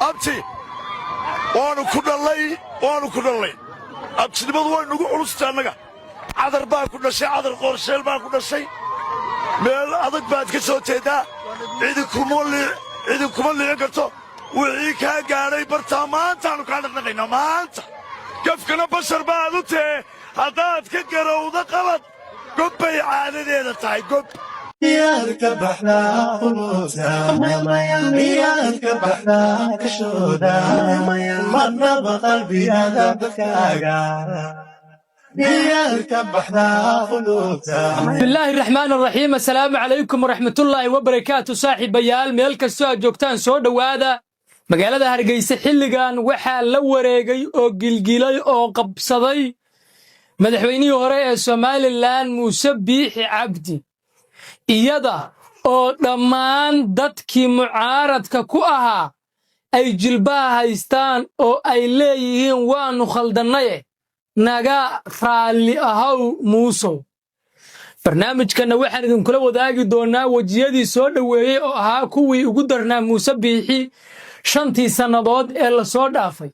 abti waanu ku dhalay abtinimadu way nagu culusta annaga cadar baa ku dhashay cadar qorsheel baa ku dhashay meel adag baad ka soo jeedaa idinkuma liican karto wixii kaa gaadhay bartaa maantaannu kaa dhaqdhaqaynaa maanta gafkana bashar baad u tahe haddaad ka garowda qalad gob bay caadadeeda tahay gob ميالك بحنا خلوصا ميالك بحنا كشودا مرنا بقلبي هذا بكاغا ميالك بحنا خلوصا. بسم الله الرحمن الرحيم. السلام عليكم ورحمة الله وبركاته. صاحب بيال ميلك السؤال جوكتان سود وهذا مقالة هرقيس حلقان وحال لوريقي أو قلقلي أو قبصدي مدحويني هوري سومالي لان مسبيح عبدي iyada oo dhammaan dadkii mucaaradka ku ahaa ay jilbaha haystaan oo ay leeyihiin waanu khaldanaye naga raalli ahaw muusow. barnaamijkana waxaan idinkula wadaagi doonaa wajiyadii soo dhaweeyay oo ahaa kuwii ugu darnaa muuse biixi 5 sannadood ee la soo dhaafay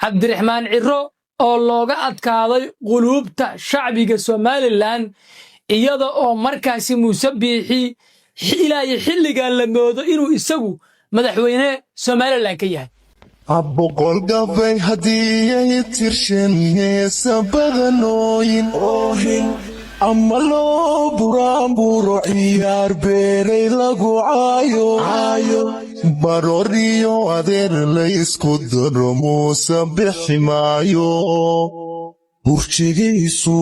cabdiraxmaan ciro oo looga adkaaday quluubta shacbiga Somaliland iyada oo markaasi muuse biixi ilaa xilligan la moodo inuu isagu madaxweyne Somaliland ka yahay. aboqol gabay hadii tirshan sabadanoyin oohin ama loo buraanburo ciyaar beeray lagu caayo baroriyo adeer la isku daro muuse bixi maayo burjigiisu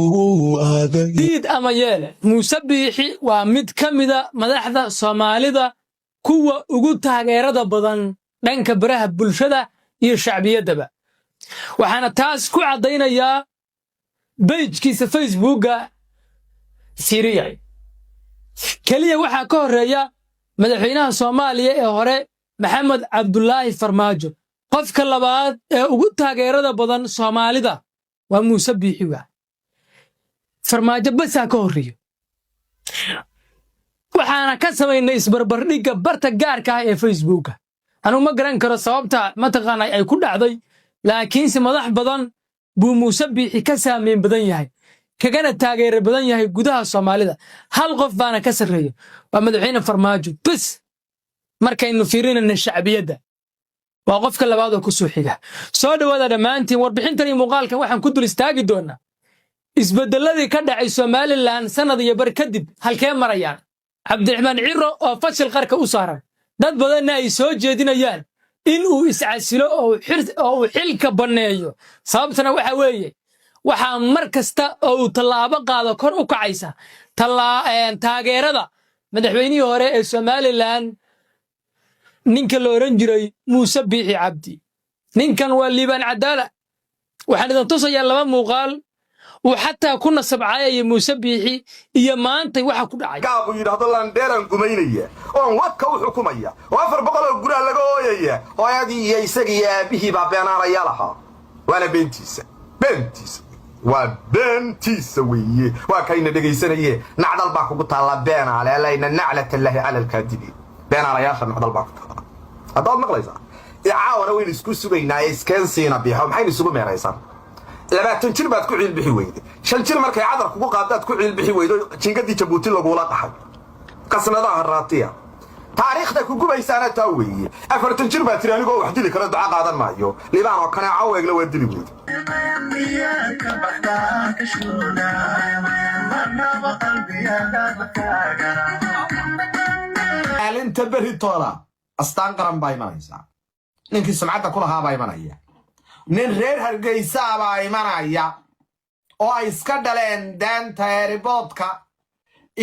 aaday diid ama yeele muuse biixi waa mid ka mida madaxda Soomaalida kuwa ugu taageerada badan dhanka baraha bulshada iyo shacbiyadaba waxaana taas ku cadeynayaa page-kiisa Facebook-ga Syria kaliya waxa ka horeeya madaxweynaha Soomaaliya ee hore Maxamed Cabdullaahi Farmaajo qofka labaad ee ugu taageerada badan Soomaalida waa muuse biixi waa farmaajo bas ka horeeyo waxaana ka sameynay isbarbardhigga barta gaarka ah ee Facebook-ga anu ma garan karo sababta ma taqaanay ay ku dhacday laakiin si madax badan buu muuse biixi ka saameyn badan yahay kagana taageero badan yahay gudaha Soomaalida hal qof baana ka sareeyo waa madaxweyne Farmaajo bas markaynu fiirinayna shacbiyadda waa qofka labaad oo ku soo xiga soo dhawaada dhamaantiin warbixintan iyo muuqaalkan waxaan ku dul istaagi doonaa isbedeladii ka dhacay Somaliland sanad iyo bar kadib halkee marayaan cabdiraxmaan ciro oo fashil qarka u saaran dad badan ay soo jeedinayaan in uu iscasilo oo xilka baneeyo sababtana waxa weeye waxa mar kasta oo tallaabo qaado kor u kacaysa taageerada madaxweynihii hore ee Somaliland ninka la oran jiray muuse biixi cabdi ninkan waa liibaan cadaala waxaan idin tusayaa laba muuqaal oo xataa ku nasabcayay muuse biixi iyo maanta waxa ku dhacay gaabu yiraahdo landeeran gumaynaya oo wadka u xukumaya oo 400 oo gura laga ooyaya hooyadii iyo isagii aabihii baa beenaanaya lahaa waana beentiisa waa beentiisa weeye waa kayna dhageysanayee nacdal baa kugu taala beenaale alayna naclata allahi ala alkaadibiin beenaalayaasha nacdal baa ku taala haddaad maqlaysaa caawana waynu isku sugaynaa iskensiina biixo maxaynu isugu meeraysan 20 jir baad ku ciilbixi weyday 5 jir markay cadar kugu qaadaad ku ciilbixi weydo jingadii Jabuuti lagula qaxay qasnadaha raatiya taariikhda ku gubaysaana taa weeye 40 jir baad tiri anigoo wax dili kara duca qaadan maayo liibaan oo kana caweegla waa dili weyday alinta beritola astaan qaran baa imanaysaa ninkii sumcadda ku lahaa baa imanaya nin reer Hargeysa baa imanaya oo ay iska dhaleen daanta airportka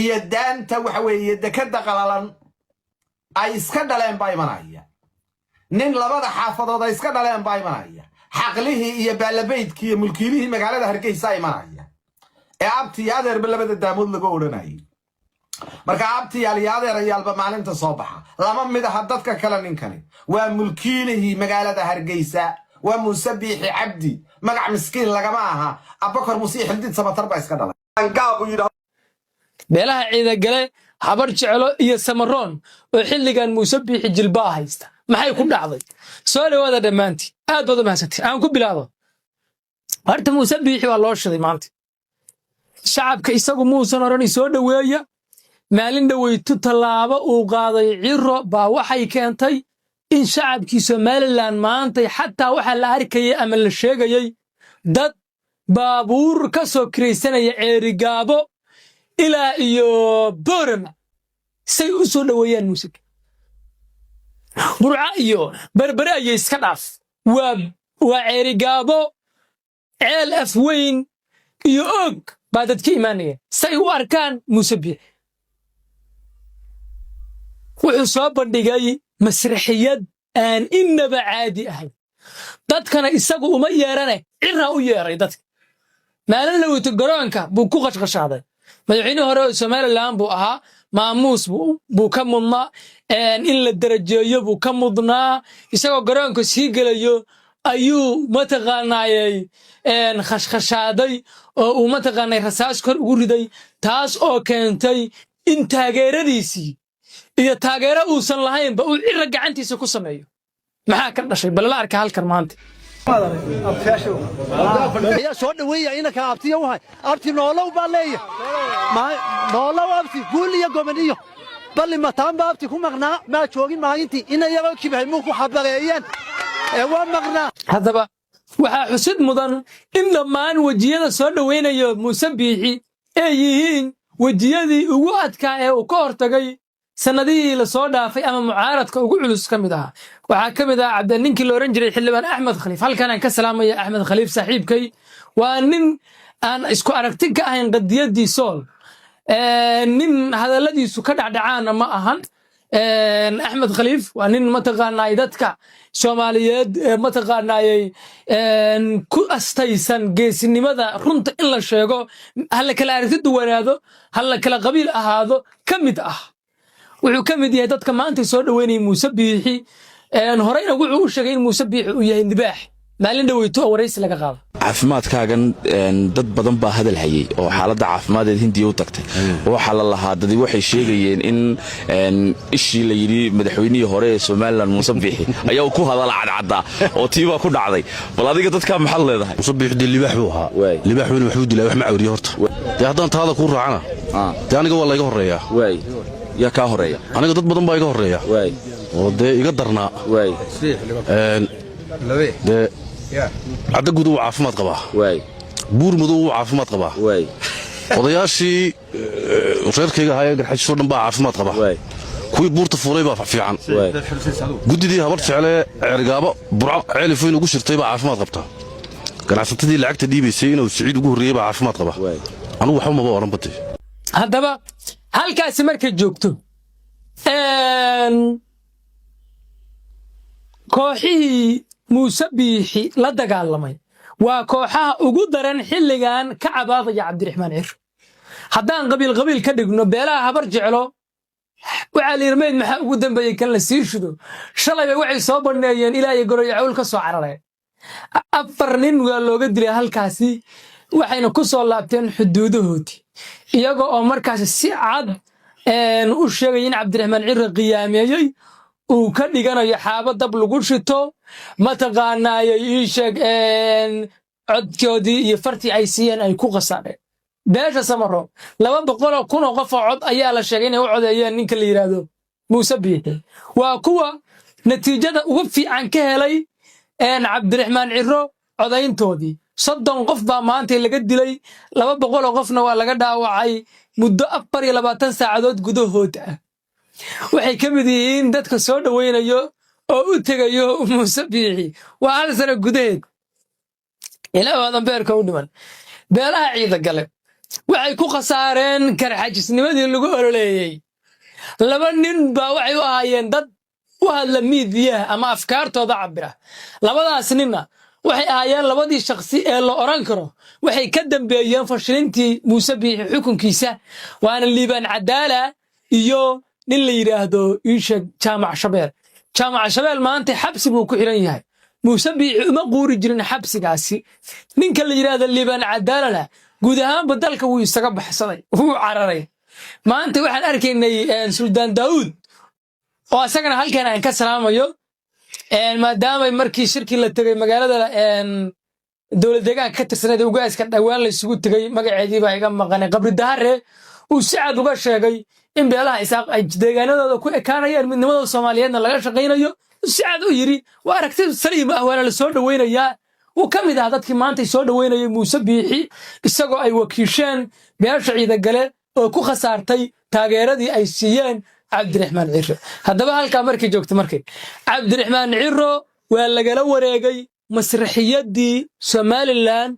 iyo daanta waxa weeye dekada qalalan ay iska dhaleen baa imanaya nin labada xaafadood ay iska dhaleen baa imanaya xaqlihii iyo baalabeydkii iyo mulkiilihii magaalada Hargeysa imanaya ee abti adeer labada daamood lagu oranayay marka abti adeerayaalba maalinta soo baxa lama mid ah dadka kala ninkani waa mulkiilihii magaalada Hargeysa waa muuse biixi cabdi magac miskiin lagama aha abakar muuse xildid samatar baa iska dhalay beelaha ciida gale habar jecelo iyo samaroon oo xilligan muuse biixi jilbaa haysta maxay ku dhacday soo dhawaada dhammaantii aad baad u mahadsantii aan ku bilaabo horta muuse biixi waa loo shiday maanta shacabka isagu muusan oran soo dhaweeya maalin dhaweytu tallaabo uu qaaday ciro baa waxay keentay in shacabkii Somaliland maanta xataa waxa la arkayay ama la sheegayay dad baabuur ka soo kireysanaya Ceerigaabo ilaa iyo Boorama say u soo dhaweeyaan muusik burca iyo berbere ay iska dhaaf waa Ceerigaabo ceel afweyn iyo og baa dadka iimaanaya say u arkaan muuse biixi wuxuu soo bandhigay masraxiyad aan inaba caadi ahayn dadkana isagu uma yeerane cira u yeeray dadka maalin la wito garoonka buu ku qashqashaaday madaxweynaha hore ee Somaliland buu ahaa maamuus buu ka mudnaa in la darajeeyo buu ka mudnaa isagoo garoonka sii galayo ayuu mataqaanayay khashkhashaaday oo uu mataqaanay rasaas kor ugu riday taas oo keentay in taageeradiisii iyo taageero uusan lahayn ba uu cira gacantiisa ku sameeyo maxaa ka dhashay bal la arka halkan maanta يا شو ويا إنك أبتي وهاي أبتي نولو بالله ما نولو أبتي قول لي يا قمنيو بل ما تام بابتي كم مغنى ما تشوفي ما أنتي إن يا كيف هيموكو حبريان إيوه مغنى هذا بقى waxaa xusid mudan in dhammaan wajiyada soo dhaweynaya muuse biixi ay yihiin wajiyadii ugu adkaa ee uu ka hortagay sanadihii la soo dhaafay ama mucaaradka ugu culus ka mid ah waxaa ka mid ah cabdininkii la oran jiray xildhibaan Axmed Khaliif halkan aan ka salaamaya Axmed Khaliif saaxiibkay waa nin aan isku aragti ka ahayn qadiyadii sool nin hadaladiisu ka dhacdhacaan ma ahan Axmed Khaliif waa nin mataqaanay dadka Soomaaliyeed mataqaanay ku astaysan geesinimada runta in la sheego hal kala aragti duwanaado hal kala qabiil ahaado kamid ah wuxuu kamid yahay dadka maanta soo dhaweynay muuse biixi horeyna wuxuu u sheegay in muuse biixi uu yahay nibaax maalin dhaweyto oo wareysi laga qaado caafimaadkaagan dad badan baa hadal hayay oo xaaladda caafimaaded Hindiya u tagtay waxa la lahaa dad waxay sheegayeen in ishii la yiri madaxweynihii hore ee Somaliland muuse biixi ayaa ku hadal cadcada oo tiiba ku dhacday bal adiga dadka maxal leedahay muuse biixi libaax buu ahaa libaax weyn wuxuu dilay wax ma awriyo horta haddaan taada ku raacana aniga waa la iga horeeyaa يا كهرية أنا قد بدن بايك هرية وده يقدرنا ده عدا قدو عافمات قباه بور مدو عافمات قباه وضياشي وصير كيغا هاي حاج صورنا با عافمات قباه كوي بور تفوري با في عن قد دي هبرت على عرقابه برع عيل فين ugu shirtay ba caafimaad qabta ganacsatadii lacagta dhiibaysay oo Saciid ugu horeeyay ba caafimaad qaba anigu waxa ma oran batay haddaba halkaas markay joogto kooxihii muuse biixi la dagaalamay waa kooxaha ugu daran xilligan ka cabaadaya Cabdiraxmaan Ciro haddaan qabiil ka dhigno beelaha habar jecelo waxa la yirmeed maxaa ugu dambeeyay kan la sii shido shalay waxay soo bandheeyeen ilaahay goroyacawl ka soo carareen afar nin waa looga dilay halkaasi waxayna ku soo laabteen xuduudahoodii iyaga oo markaas si cad u sheegay in Cabdiraxmaan Ciro qiyaameeyay uu ka dhiganayo xaabo dab lagu shito mataqaanay ii sheeg codkoodii iyo fartii ay siiyeen ay ku qasaadeen beesha samaro 200,000 oo qof oo cod ayaa la sheegay inay u codeeyeen ninka la yiraahdo muuse biixi waa kuwa natiijada ugu fiican ka helay Cabdiraxmaan Ciro codayntoodii 30 qof baa maanta laga dilay 200 qofna waa laga dhaawacay muddo 24 saacadood gudahood ah waxay kamid yihiin dadka soo dhaweynayo oo u tagayo muuse biixi waa hal sano gudaheed ilaa wadan beerka u dhiman beelaha ciida gale waxay ku qasaareen karxajisnimadii lagu ololeeyay laba nin baa waxay u ahaayeen dad u hadla miidiyaha ama afkaartooda cabira labadaas ninna waxay ahaayeen labadii shakhsi ee la oran karo waxay ka dambeeyeen fashilintii muuse biixi xukunkiisa waana liibaan cadaala iyo nin la yiraahdo Iisha Jaamac Shabeel maanta xabsi buu ku xiran yahay muuse biixi uma quuri jirin xabsigaasi ninka la yiraahdo liibaan cadaalana guud ahaan badalka wuu isaga baxsaday wuu cararay maanta waxaan arkaynay suldaan daawud oo asagana halkan aan ka salaamayo maadaama markii shirkii la tegay magaalada dowlad deegaanka ka tirsaneed ugaaska dhawaan la isugu tegay magaceedii baa iga maqanay qabri dahare uu si cad uga sheegay in beelaha isaaq ay deegaanadooda ku ekaanayaan midnimadooda Soomaaliyeedna laga shaqaynayo si cad u yiri waa aragti saliim ah waana la soo dhaweynayaa uu ka mid ah dadkii maanta soo dhaweynayay Muuse Biixi isagoo ay wakiisheen beesha ciida gale oo ku khasaartay taageeradii ay siiyeen Cabdiraxmaan Ciro haddaba halka markii joogto markii Cabdiraxmaan Ciro waa lagala wareegay masraxiyadii Somaliland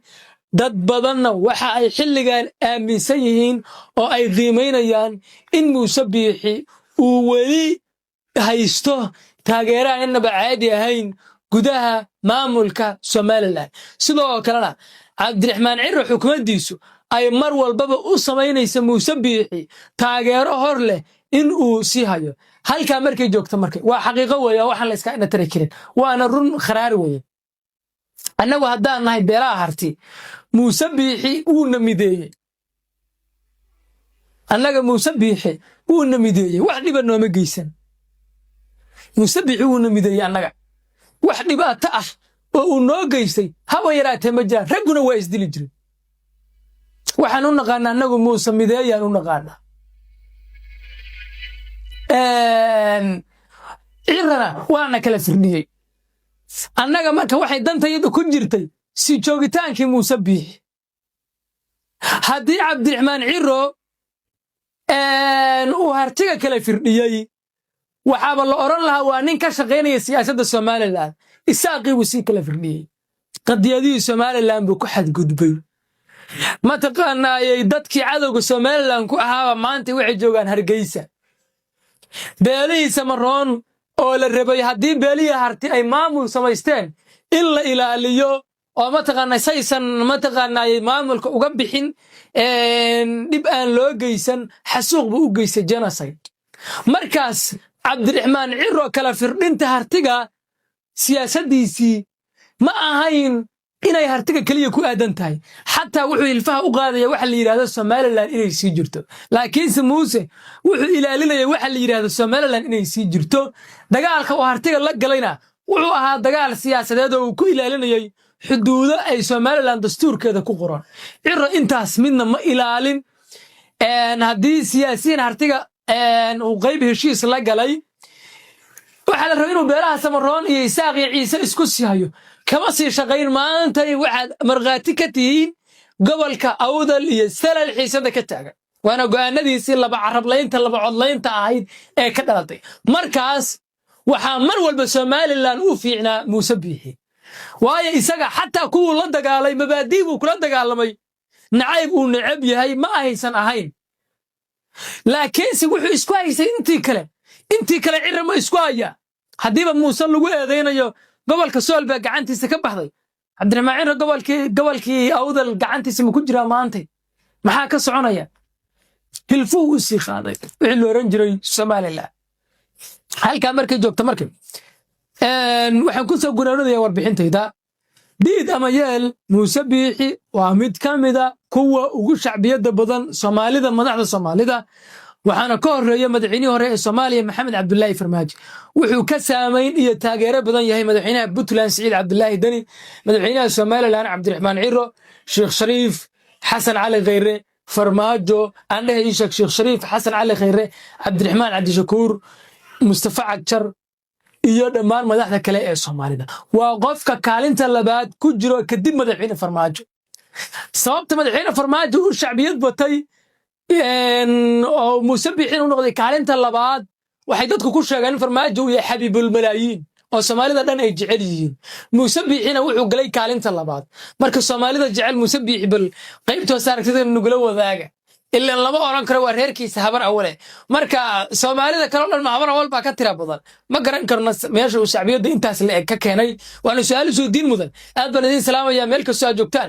dad badanna waxa ay xilligan aaminsan yihiin oo ay qiimeynayaan in Muuse Biixi uu weli haysto taageero aan inaba caadi ahayn gudaha maamulka Somaliland sidoo kalena Cabdiraxmaan Ciro xukuumaddiisu ay mar walbaba u samaynayso Muuse Biixi taageero hor leh in uu sii hayo halka markii joogto markii waa xaqiiqo weeye waxaan la iska tiri karin waana run kharaar weeye annagu haddaan nahay beelaha harti Muuse Biixi uu namideeyay annaga Muuse Biixi uu namideeyay wax dhiba nooma geysan Muuse Biixi uu namideeyay annaga wax dhibaato ah oo uu noo geystay haba yaraatee ma jiraan ragguna waa isdili jiray waxaan u naqaanaa annagu Muuse mideeyaan u naqaanaa cirana waana kala firdhiyey annaga marka waxay dantayadu ku jirtay si joogitaankii Muuse Biixi haddii Cabdiraxmaan Ciro uu hartiga kala firdhiyey waxaaba la oran lahaa waa nin ka shaqeynaya siyaasadda Somaliland isaaqii uu si kala firdhiyey qadiyadii Somaliland buu ku xadgudbay ma taqaanaayay dadkii cadowga Somaliland ku ahaa maanta waxay joogaan Hargeysa beelihii Samaroon oo la rabay haddii beelihii harti ay maamul samaysteen in la ilaaliyo oo ma taqaanay saysan ma taqaanaayay maamulka uga bixin dib aan loo geysan xasuuq buu u geystay genocide markaas Cabdiraxmaan Ciro kala firdhinta hartiga siyaasaddiisii ma ahayn inay hartiga kaliya ku aadan tahay xataa wuxuu ilfaha u qaadaya waxa la yiraahdo Somaliland inay sii jirto laakiin Muuse wuxuu ilaalinaya waxa la yiraahdo Somaliland inay sii jirto dagaalka oo hartiga la galayna wuxuu ahaa dagaal siyaasadeed oo ku ilaalinayay xuduudo ay Somaliland dastuurkeeda ku qoran Ciro intaas midna ma ilaalin haddii siyaasiyiin hartiga uu qayb heshiis la galay waxa la rabaa inuu beelaha Samaroon iyo Isaaq iyo Ciise isku sii hayo kama sii shaqayn maanta waxaad marqaati ka tihiin gobolka Awdal iyo Salal xiisada ka taagan waana go'aanadiisii laba carablaynta laba codlaynta ahayd ee ka dhalatay markaas waxa mar walba Somaliland u fiicnaa Muuse Biixi waayo isaga xataa kuwa la dagaalay mabaadii uu kula dagaalamay nacayb uu nacab yahay ma aysan ahayn laakiin si wuxuu isku haysay intii kale Ciro ma isku haya hadiiba Muuse lagu eedeynayo gobolka Sool baa gacantiisa ka baxday Cabdiraxmaan Ciro gobolkii Awdal gacantiisa ma ku jira maanta maxaa ka soconaya hilfuhu si qaaday wixii loo oran jiray Somaliland halka markay joogto markay waxaan ku soo gunaanadayaa warbixintayda diid ama yeel Muuse Biixi waa mid ka mid ah kuwa ugu shacbiyada badan Soomaalida madaxda Soomaalida waxaana ka horeeyay madaxweynihii hore ee Soomaaliya Maxamed Cabdullaahi Farmaajo wuxuu ka saameyn iyo taageero badan yahay madaxweynaha Puntland Siciid Cabdullaahi Dani madaxweynaha Somaliland Cabdiraxmaan Ciro Sheekh Shariif Xasan Cali Khayre Farmaajo andhahay Sheekh Shariif Xasan Cali Khayre Cabdiraxmaan Cabdi Shakuur Mustafa Cagjar iyo dhammaan madaxda kale ee Soomaalida waa qofka kaalinta labaad ku jiro kadib madaxweyne Farmaajo sababta madaxweyne Farmaajo uu shacbiyad batay oo Muuse Biixi uu noqday kaalinta labaad waxay dadku ku sheegaan Farmaajo uu yahay xabiibul malaayiin oo Soomaalida dhan ay jecel yihiin Muuse Biixina wuxuu galay kaalinta labaad marka Soomaalida jecel Muuse Biixi bal qaybtooda saaragtida nugula wadaaga إلا لما أوران كرو ورهركي سحبر أوله مركا سومالي ذا كلام المحبر أول باكت ترى بدل ما قرن كرنا ماشوا الشعبية دي انتاس اللي ككيني وأنا سؤال سو الدين مدن أدبر الدين سلام يا ملك السؤال جوكتان